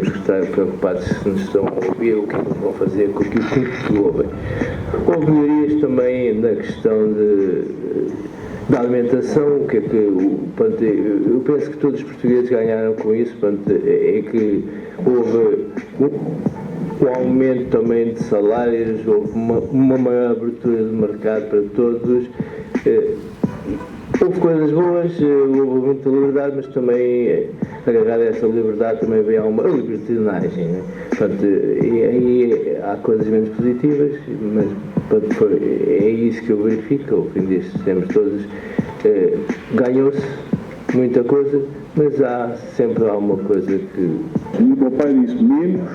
temos que estar preocupados se nos estão a ouvir, o que é que vão fazer com aquilo que nos ouvem. Houve melhorias também na questão da alimentação, que é que, pronto, eu penso que todos os portugueses ganharam com isso, pronto, é que houve um aumento também de salários, houve uma maior abertura de mercado para todos. Houve coisas boas, houve muita liberdade, mas também agarrada a essa liberdade também veio uma libertinagem, né? Portanto, e aí há coisas menos positivas, mas portanto, é isso que eu verifico ao fim destes tempos todos. Ganhou-se muita coisa, mas há sempre alguma coisa que... E o meu pai disse, meninos,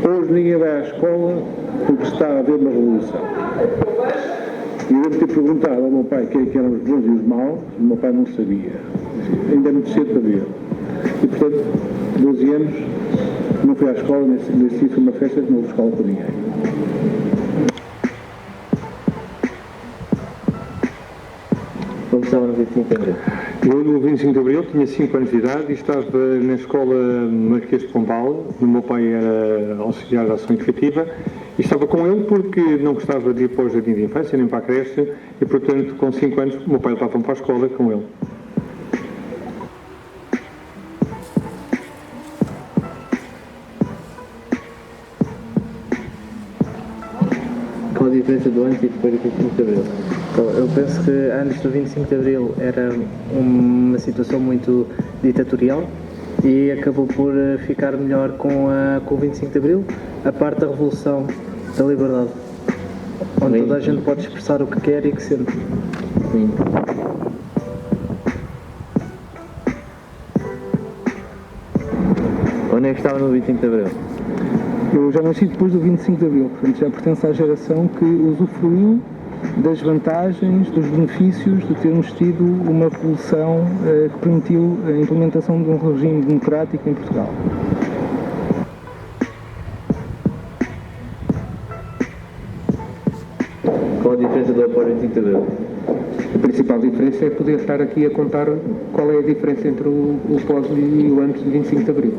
hoje ninguém vai à escola porque está a haver uma revolução. E eu devo ter perguntado ao meu pai quem eram os bons e os maus, o meu pai não sabia. Ainda é muito cedo para ver. E, portanto, 12 anos, não fui à escola, nesse dia foi uma festa que não houve escola para ninguém. Como estava no 25 de Abril? Eu, no 25 de Abril, tinha 5 anos de idade e estava na escola Marquês de Pombal. O meu pai era auxiliar de ação educativa e estava com ele porque não gostava de ir para o jardim de infância, nem para a creche, e, portanto, com 5 anos, o meu pai levava-me para a escola com ele. Qual a diferença do antes e depois do 25 de Abril? Eu penso que antes do 25 de Abril era uma situação muito ditatorial e acabou por ficar melhor com o 25 de Abril, a parte da revolução da liberdade, onde toda a gente pode expressar o que quer e que sente. Sim. Onde é que estava no 25 de Abril? Eu já nasci depois do 25 de Abril, portanto já pertenço à geração que usufruiu das vantagens, dos benefícios de termos tido uma revolução que permitiu a implementação de um regime democrático em Portugal. Qual a diferença do após 25 de Abril? A principal diferença é poder estar aqui a contar qual é a diferença entre o pós e o antes de 25 de Abril.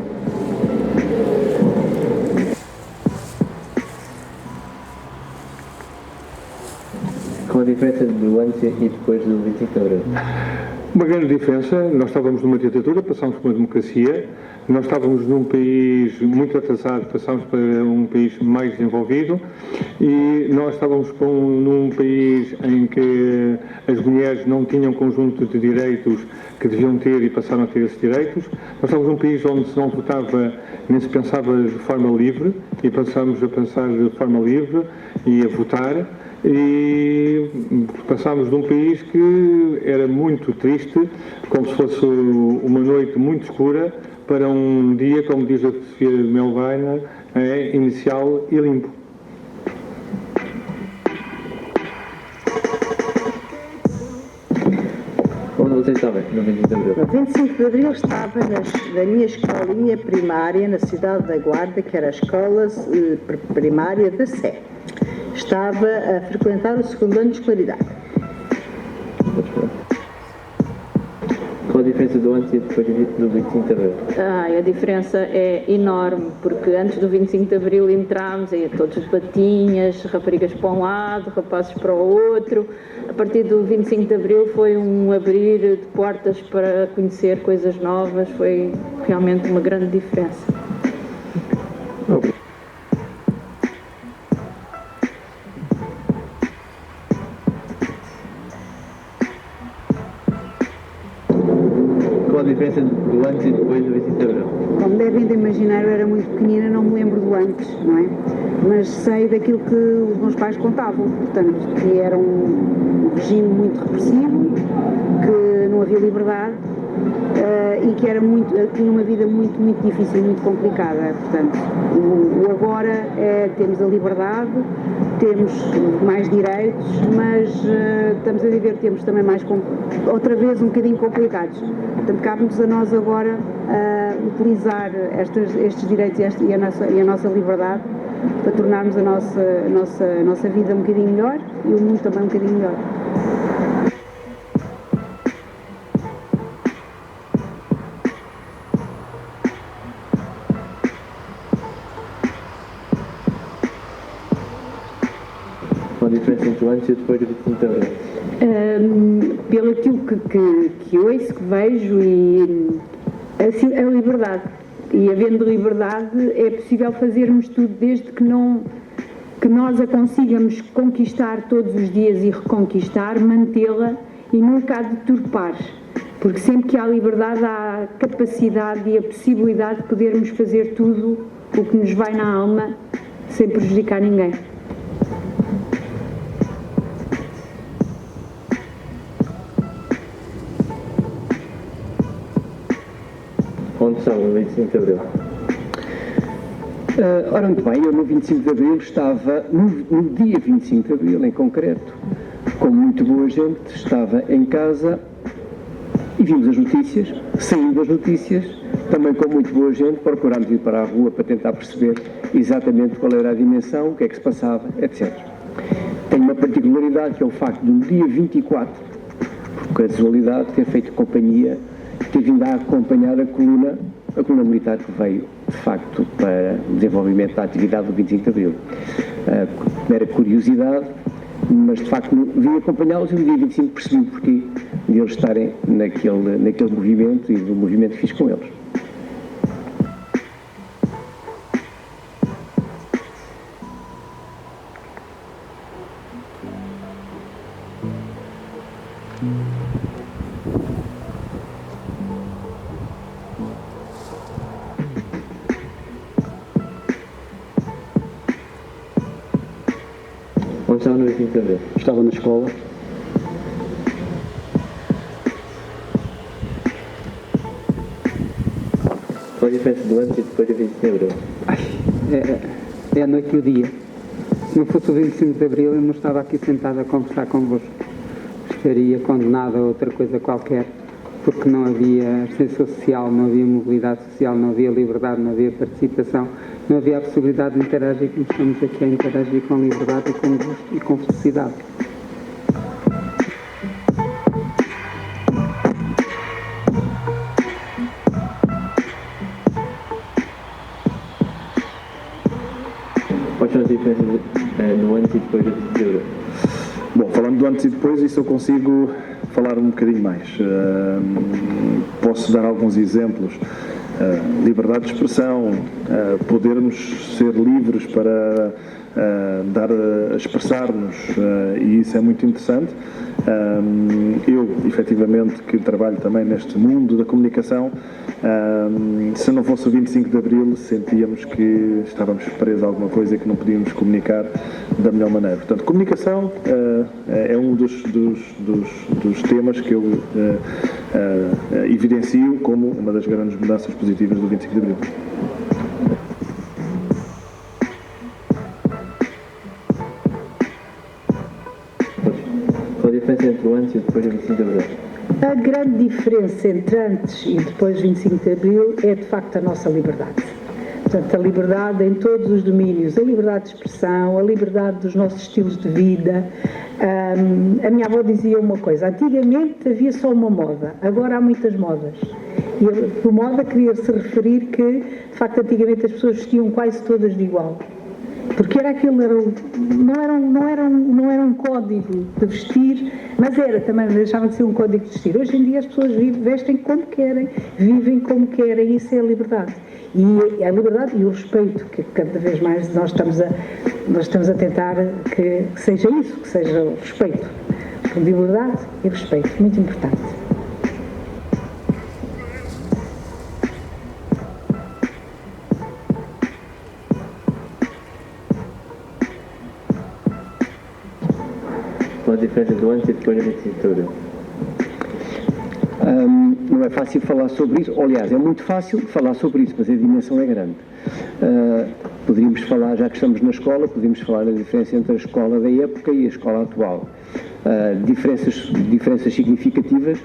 Qual a diferença do antes e depois do 25 de Abril? Uma grande diferença, nós estávamos numa ditadura, passámos para uma democracia, nós estávamos num país muito atrasado, passámos para um país mais desenvolvido e nós estávamos num país em que as mulheres não tinham conjunto de direitos que deviam ter e passaram a ter esses direitos. Nós estávamos num país onde se não votava nem se pensava de forma livre e passámos a pensar de forma livre e a votar. E passámos de um país que era muito triste, como se fosse uma noite muito escura, para um dia, como diz a Sofia Melvaina, inicial e limpo. Onde você estava no 25 de Abril? No 25 de Abril estava na minha escolinha primária, na cidade da Guarda, que era a escola primária da Sé. Estava a frequentar o segundo ano de escolaridade. Qual a diferença do antes e depois do 25 de Abril? A diferença é enorme, porque antes do 25 de Abril entrámos aí todos de batinhas, raparigas para um lado, rapazes para o outro. A partir do 25 de Abril foi um abrir de portas para conhecer coisas novas, foi realmente uma grande diferença. Qual a diferença do antes e depois do 25 de Abril? Como devem de imaginar, eu era muito pequenina, não me lembro do antes, não é? Mas sei daquilo que os meus pais contavam, portanto, que era um regime muito repressivo, que não havia liberdade e que era tinha uma vida muito, muito difícil, muito complicada. Portanto, o agora temos a liberdade, temos mais direitos, mas estamos a viver tempos também outra vez um bocadinho complicados. Portanto, cabe-nos a nós agora utilizar estes direitos e a nossa liberdade para tornarmos a nossa vida um bocadinho melhor e o mundo também um bocadinho melhor. Qual a diferença entre o antes e depois do 25 de Abril? Pelo aquilo que ouço, que vejo, e a liberdade. E havendo liberdade é possível fazermos tudo, desde que nós a consigamos conquistar todos os dias e reconquistar, mantê-la e nunca a deturpar. Porque sempre que há liberdade há a capacidade e a possibilidade de podermos fazer tudo o que nos vai na alma sem prejudicar ninguém. Onde são no 25 de Abril? Ora, muito bem, eu no 25 de Abril estava, no dia 25 de Abril em concreto, com muito boa gente, estava em casa e vimos as notícias, saindo das notícias, também com muito boa gente, procurámos ir para a rua para tentar perceber exatamente qual era a dimensão, o que é que se passava, etc. Tem uma particularidade que é o facto de no dia 24, por casualidade, ter feito companhia, ter vindo a acompanhar a coluna militar que veio, de facto, para o desenvolvimento da atividade do 25 de Abril. Mera curiosidade, mas de facto vim acompanhá-los e no dia 25 percebi o porquê de eles estarem naquele movimento e do movimento que fiz com eles. Onde estava no 25 de Abril? Estava na escola. Qual a diferença do antes e depois do 25 de Abril? É a noite e o dia. Se não fosse o 25 de Abril, eu não estava aqui sentado a conversar convosco. Estaria condenado a outra coisa qualquer, porque não havia ascensão social, não havia mobilidade social, não havia liberdade, não havia participação, não havia a possibilidade de interagir como estamos aqui a interagir com liberdade e com gosto e com felicidade. Quais são as diferenças no antes e depois do 25 de Abril? Bom, falando do antes e depois, isso eu consigo falar um bocadinho mais. Posso dar alguns exemplos. Liberdade de expressão, podermos ser livres para expressar-nos, e isso é muito interessante. Eu, efetivamente, que trabalho também neste mundo da comunicação, se não fosse o 25 de Abril, sentíamos que estávamos presos a alguma coisa e que não podíamos comunicar da melhor maneira. Portanto, comunicação é um dos temas que eu evidencio como uma das grandes mudanças positivas do 25 de Abril. Qual a diferença entre o antes e depois do 25 de Abril? A grande diferença entre antes e depois do 25 de Abril é, de facto, a nossa liberdade. Portanto, a liberdade em todos os domínios, a liberdade de expressão, a liberdade dos nossos estilos de vida. A minha avó dizia uma coisa: antigamente havia só uma moda, agora há muitas modas. E por moda queria-se referir que, de facto, antigamente as pessoas vestiam quase todas de igual. Porque era aquilo, não era um código de vestir, mas era também, deixava de ser um código de vestir. Hoje em dia as pessoas vestem como querem, vivem como querem, isso é a liberdade. E a liberdade e o respeito, que cada vez mais nós estamos a tentar que seja isso, que seja o respeito. Liberdade e respeito, muito importante. Qual a diferença do antes e depois do 25 de Abril? Não é fácil falar sobre isso, aliás, é muito fácil falar sobre isso, mas a dimensão é grande. Poderíamos falar, já que estamos na escola, podemos falar da diferença entre a escola da época e a escola atual. Diferenças significativas,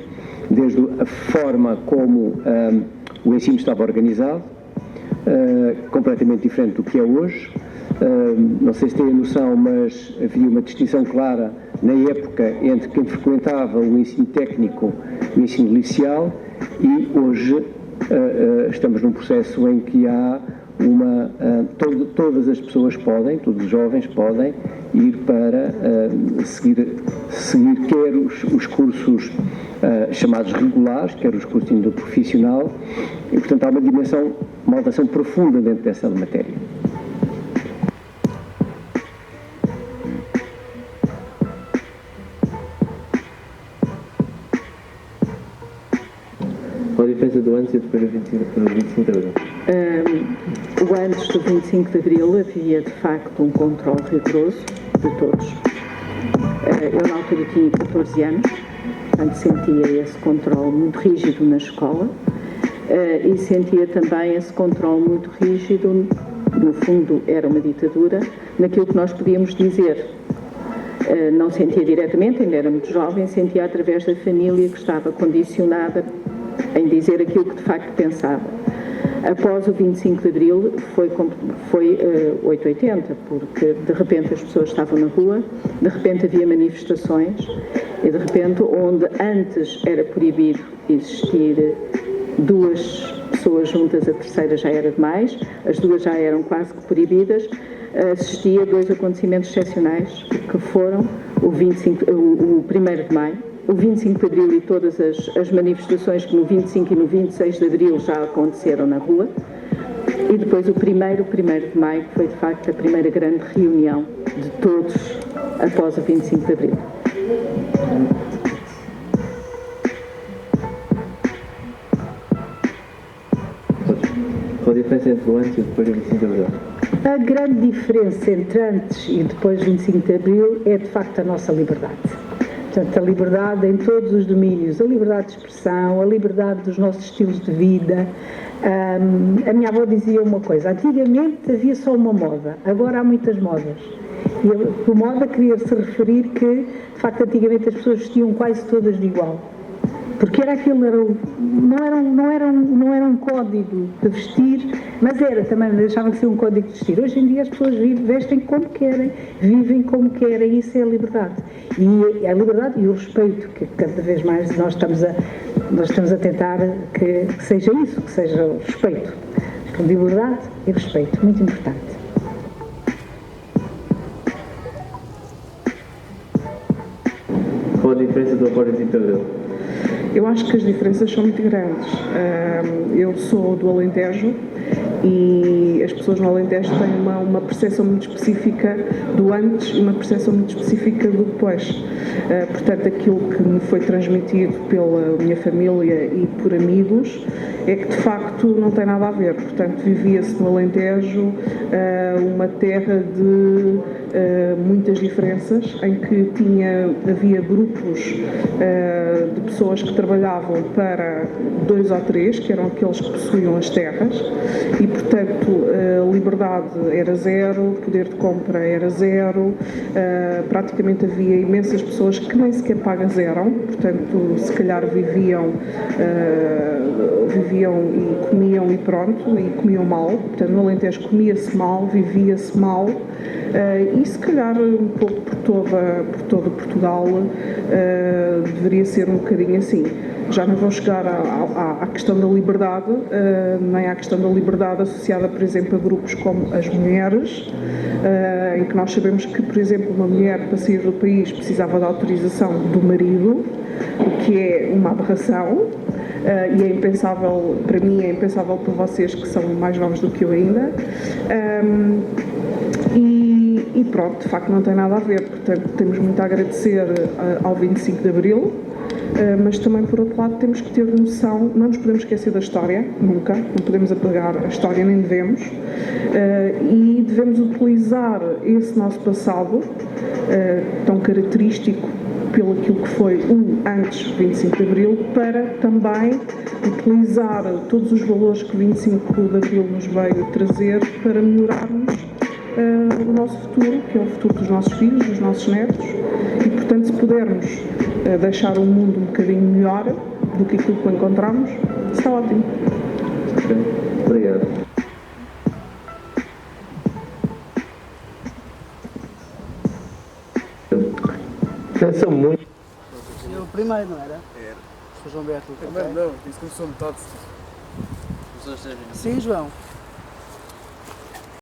desde a forma como o ensino estava organizado, completamente diferente do que é hoje. Não sei se têm a noção, mas havia uma distinção clara na época entre quem frequentava o ensino técnico e o ensino liceal, e hoje estamos num processo em que há uma todas as pessoas podem, todos os jovens podem ir para seguir quer os cursos chamados regulares, quer os cursos ainda profissional, e portanto há uma alteração profunda dentro dessa matéria. Qual a diferença do antes e depois do 25 de Abril? O antes do 25 de Abril havia, de facto, um controle rigoroso de todos. Eu, na altura, tinha 14 anos, portanto, sentia esse controle muito rígido na escola e sentia também esse controle muito rígido, no fundo, era uma ditadura, naquilo que nós podíamos dizer. Não sentia diretamente, ainda era muito jovem, sentia através da família que estava condicionada em dizer aquilo que de facto pensava. Após o 25 de Abril foi 880, porque de repente as pessoas estavam na rua, de repente havia manifestações e de repente onde antes era proibido existir duas pessoas juntas, a terceira já era demais, as duas já eram quase que proibidas, assistia a dois acontecimentos excepcionais que foram o 1º de Maio, o 25 de Abril e todas as manifestações que no 25 e no 26 de Abril já aconteceram na rua, e depois o 1º de Maio, que foi de facto a primeira grande reunião de todos após o 25 de Abril. Qual a diferença entre o antes e depois do 25 de Abril? A grande diferença entre antes e depois do 25 de Abril é de facto a nossa liberdade. Portanto, a liberdade em todos os domínios, a liberdade de expressão, a liberdade dos nossos estilos de vida. A minha avó dizia uma coisa: antigamente havia só uma moda, agora há muitas modas. E por moda queria-se referir que, de facto, antigamente as pessoas vestiam quase todas de igual. Porque era aquilo, não era um código de vestir, mas era também, deixava de ser um código de vestir. Hoje em dia as pessoas vestem como querem, vivem como querem, isso é a liberdade. E a liberdade e o respeito, que cada vez mais nós estamos a tentar que seja isso, que seja o respeito. Liberdade e respeito, muito importante. Qual a diferença do Acordo de 25 de Abril? Eu acho que as diferenças são muito grandes. Eu sou do Alentejo e as pessoas no Alentejo têm uma percepção muito específica do antes e uma percepção muito específica do depois. Portanto, aquilo que me foi transmitido pela minha família e por amigos é que de facto não tem nada a ver. Portanto, vivia-se no Alentejo uma terra de muitas diferenças, em que havia grupos de pessoas que trabalhavam para 2 ou 3, que eram aqueles que possuíam as terras, e portanto a liberdade era zero, o poder de compra era zero, praticamente havia imensas pessoas que nem sequer pagas eram, portanto se calhar viviam e comiam e pronto, e comiam mal. Portanto, no Alentejo comia-se mal, vivia-se mal, e se calhar um pouco por todo Portugal deveria ser um bocadinho assim. Já não vou chegar à questão da liberdade, nem à questão da liberdade associada, por exemplo, a grupos como as mulheres, em que nós sabemos que, por exemplo, uma mulher para sair do país precisava da autorização do marido, o que é uma aberração. E é impensável, para mim é impensável para vocês que são mais novos do que eu ainda, e pronto, de facto não tem nada a ver. Portanto, temos muito a agradecer ao 25 de Abril, mas também por outro lado temos que ter noção, não nos podemos esquecer da história, nunca, não podemos apagar a história, nem devemos, e devemos utilizar esse nosso passado tão característico pelo aquilo que foi o antes do 25 de Abril, para também utilizar todos os valores que o 25 de Abril nos veio trazer para melhorarmos o nosso futuro, que é o futuro dos nossos filhos, dos nossos netos, e portanto se pudermos deixar o mundo um bocadinho melhor do que aquilo que encontramos, está ótimo. Obrigado. São muito. O primeiro, não era? Era. Foi João Beto. Primeiro não, disse que não sou metade. Sim, João.